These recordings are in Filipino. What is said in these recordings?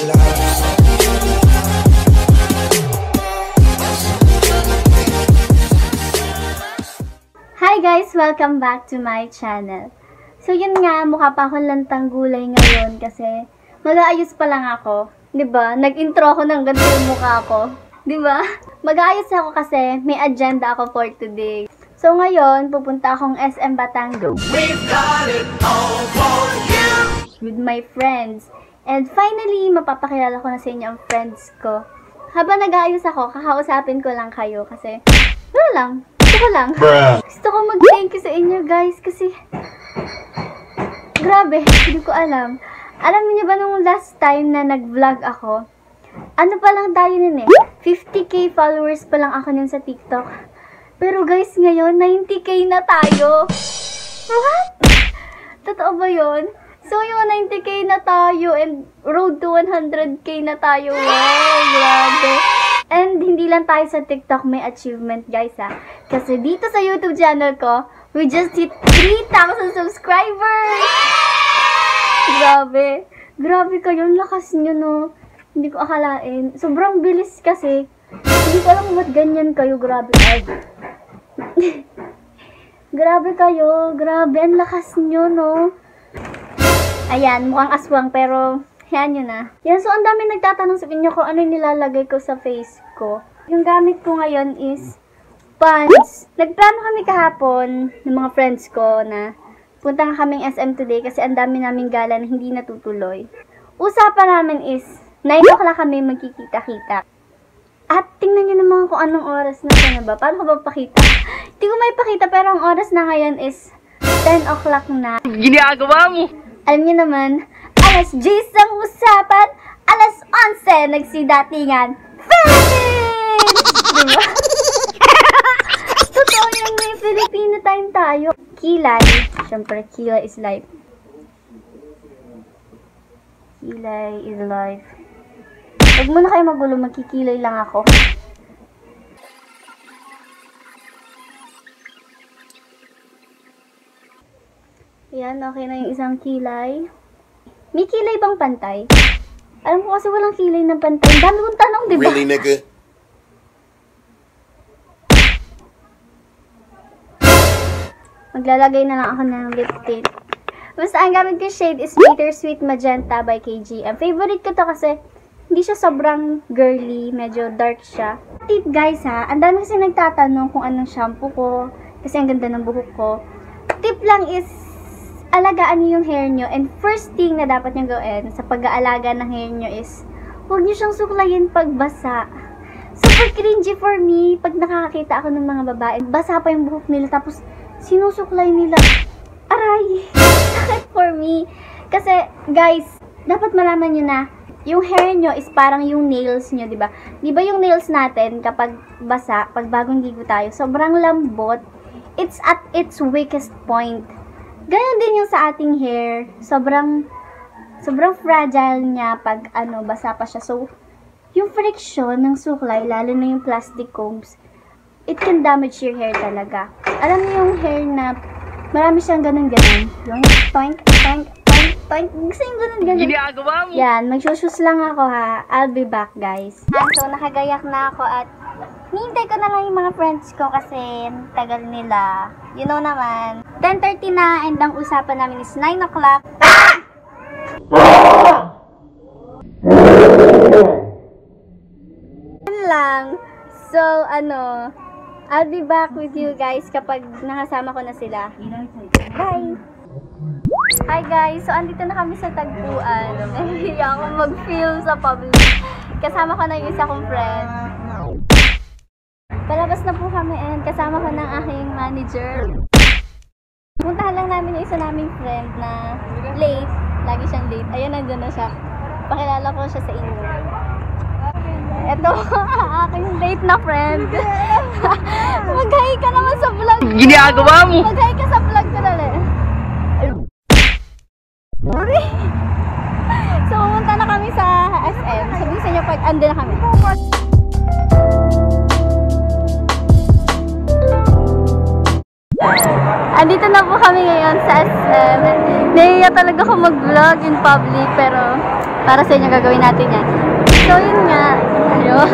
Hi guys! Welcome back to my channel. So yun nga, mukha pa akong lantang gulay ngayon kasi mag-aayos pa lang ako. Diba? Nag-intro ako ng ganito yung mukha ko. Diba? Mag-aayos ako kasi may agenda ako for today. So ngayon, pupunta akong SM Batangas. We've got it all for you! With my friends. And finally, mapapakilala ko na sa inyo ang friends ko. Habang nag-aayos ako, kakausapin ko lang kayo kasi wala lang. Gusto ko lang. Gusto ko mag-thank you sa inyo guys kasi grabe, hindi ko alam. Alam niyo ba nung last time na nag-vlog ako, ano pa lang tayo nun eh, 50k followers pa lang ako nun sa TikTok. Pero guys, ngayon, 90k na tayo. What? Totoo ba yun? So yung 90k na tayo and road to 100k na tayo. Wow, grabe. And hindi lang tayo sa TikTok may achievement guys ha. Kasi dito sa YouTube channel ko, we just hit 3,000 subscribers! Grabe. Grabe kayo. Lakas nyo no. Hindi ko akalain. Sobrang bilis kasi. Hindi ko alam ba't ganyan kayo. Grabe. Grabe kayo. Grabe. Ang lakas nyo no. Ayan. Mukhang aswang pero yan yun na. Yan, so ang dami nagtatanong sa inyo kung ano yung nilalagay ko sa face ko. Yung gamit ko ngayon is pants. Nagplano kami kahapon ng mga friends ko na punta nga kaming SM today kasi ang dami naming gala na hindi natutuloy. Usapan namin is 9 o'clock kami magkikita-kita. At tingnan nyo naman kung anong oras na ito na ba. Paano ko ba pakita? Hindi ko may pakita pero ang oras na ngayon is 10 o'clock na. Ginagawa mo! Alam nyo naman, alas 10 ang usapan, alas 11 nagsidatingan. Philippines! Diba? Totoo yan, may Filipino time tayo. Kilay. Siyempre, kilay is life. Kilay is life. Huwag mo na kayo magulo, magkikilay lang ako. Ayan, okay na yung isang kilay. May kilay bang pantay? Alam ko kasi walang kilay ng pantay. Dami kong tanong, diba? Really, nigga? Maglalagay na lang ako ng lip tint. Basta ang gamit ko shade is Bittersweet Magenta by KGM. Favorite ko to kasi hindi siya sobrang girly. Medyo dark siya. Tip guys ha, ang dami kasi nagtatanong kung anong shampoo ko. Kasi ang ganda ng buhok ko. Tip lang is alagaan niyo yung hair nyo. And first thing na dapat nyo gawin sa pag-aalaga ng hair nyo is huwag nyo siyang suklayin pag basa. Super cringy for me pag nakakakita ako ng mga babae. Basa pa yung buhok nila tapos sinusuklay nila. Aray! Sakit for me. Kasi guys, dapat malaman nyo na yung hair nyo is parang yung nails nyo, diba? Diba yung nails natin kapag basa, pag bagong ligo tayo, sobrang lambot. It's at its weakest point. Ganon din yung sa ating hair. Sobrang fragile niya pag basa pa siya. So, yung friction ng suklay, lalo na yung plastic combs, it can damage your hair talaga. Alam niyo yung hair na marami siyang ganon-ganon. Yung toink, toink, toink, toink. Gusto yung ganon-ganon. Ginagawa mo. Yan, magsushus lang ako ha. I'll be back guys. So, nakagayak na ako at hintay ko na lang yung mga friends ko kasi tagal nila. You know naman. 10:30 na and ang usapan namin is 9 o'clock. Yan lang. So, I'll be back with you guys kapag nakasama ko na sila. Bye! Hi guys! So, andito na kami sa tagpuan. Nahihiya ako mag-film sa public. Kasama ko na yung isa kong friend. Palabas na po kami and kasama ko ng aking manager. Puntahan lang namin yung isa naming friend na late. Lagi siyang late. Ayan, nandun na siya. Pakilala ko siya sa inyo. Ito, aking late na friend. Mag-hi ka naman sa vlog. Ginagawa mo. Mag-hi ka sa vlog ko dali. So, pumunta na kami sa SM. Sabihin sa inyo pag andun na kami. Andito na po kami ngayon sa SM. Nahiya talaga ako mag-vlog in public pero Para sa inyo gagawin natin yan. So, yun nga. Ayun.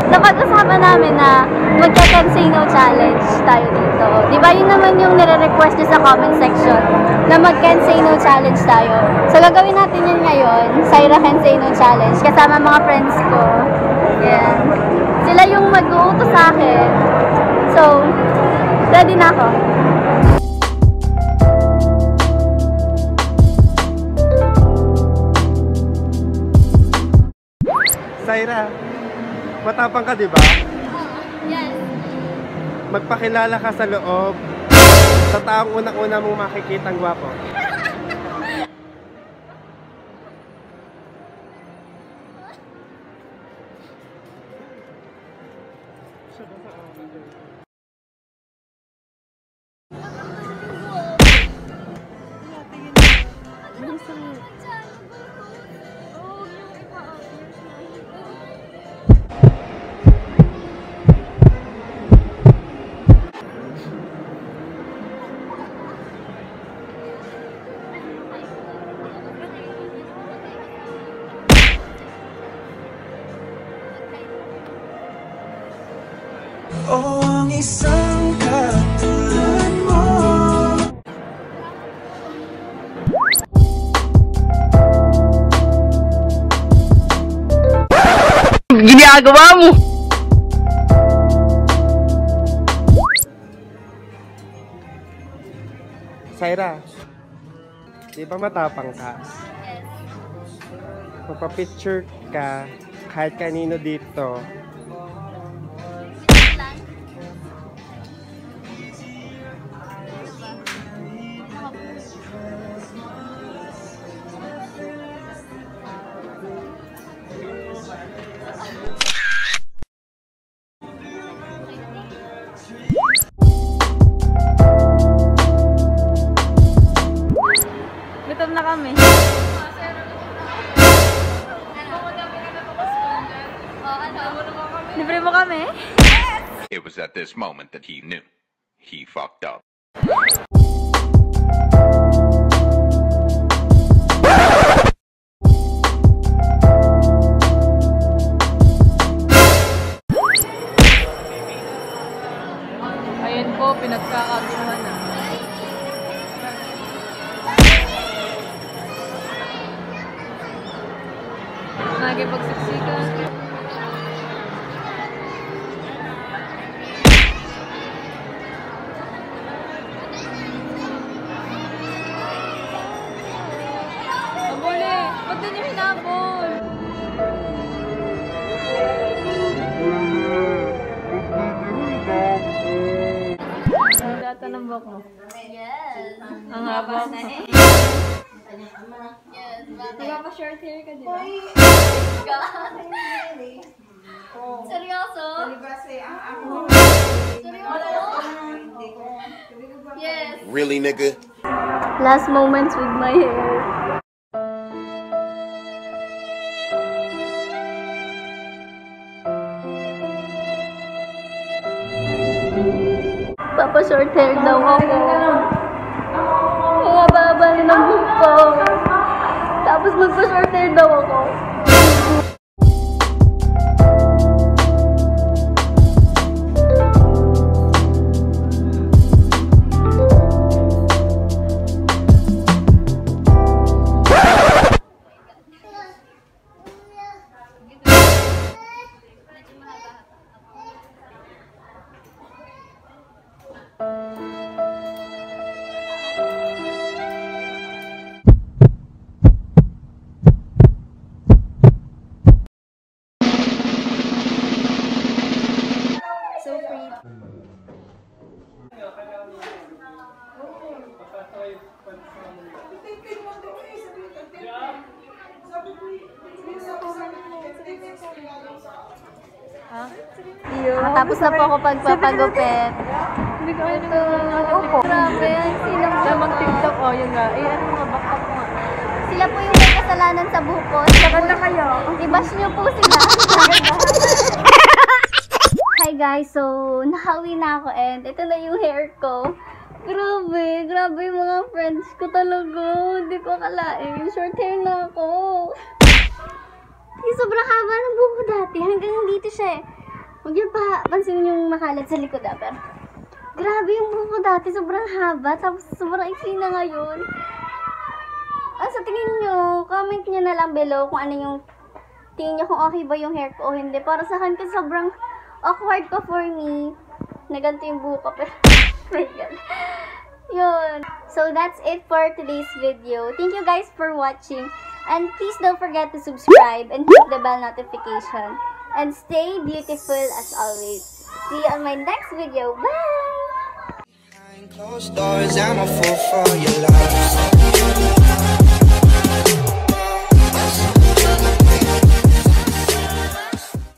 Napag-usapan namin na magka-can say no challenge tayo dito. Diba yun naman yung nire-request nyo sa comment section na mag-can say no challenge tayo. So, gagawin natin yun ngayon. Syra can say no challenge. Kasama mga friends ko. Yan. Sila yung mag-uutos sa akin. So, ready na ako. Syra, matapang ka, di ba? Yes. Magpakilala ka sa loob sa taong unang-una mong makikitang gwapo. Oh, ang isang katulad mo. Ginagawa mo! Syra, di ba matapang ka? Yes. Magpa-picture ka kahit kanino dito. Gutom na kami. Libre mo kami? It was at this moment that he knew. He fucked up. Ayun po, pinagkakatimuhan na. Nagipagsiksikan. Abuli! Ba't din yung hinabol? Data ng buhok mo. Yes. Ang haba mo. Yes. Nagpapa-short hair ka, di ba? Seryoso? Yes. Really, nigga? Last moments with my hair. Papa-short hair daw ako. Mga baba rin ang buhok ko. Tapos magpa-short hair daw ako. So pretty. Tapos na po ako pagpapagupit. Hindi ko ayun Opo. Grabe, ang sinang na mag-tiktok, oh, yun nga. Eh, ano nga, back up nga. Sila po yung may kasalanan sa buhok ko. Sila na kayo. I-bash nyo po sila. Hi guys, so nahawi na ako and ito na yung hair ko. Grabe yung mga friends ko talaga. Hindi ko akalain. Short hair na ako. dati. Hanggang dito siya eh. Huwag niyo pa pansinin yung makalat sa likod pero grabe yung buhok ko dati. Sobrang haba. Tapos sobrang iksi na ngayon. Sa tingin nyo, comment nyo na lang below kung ano yung tingin nyo kung okay ba yung hair ko o hindi. Para sa akin kasi sobrang awkward ko for me. Na ganito yung buhok ko. Pero, oh my God. Yun. So, that's it for today's video. Thank you guys for watching. And please don't forget to subscribe and hit the bell notification. And stay beautiful as always. See you on my next video. Bye! Behind closed doors, I'm a fool for your love.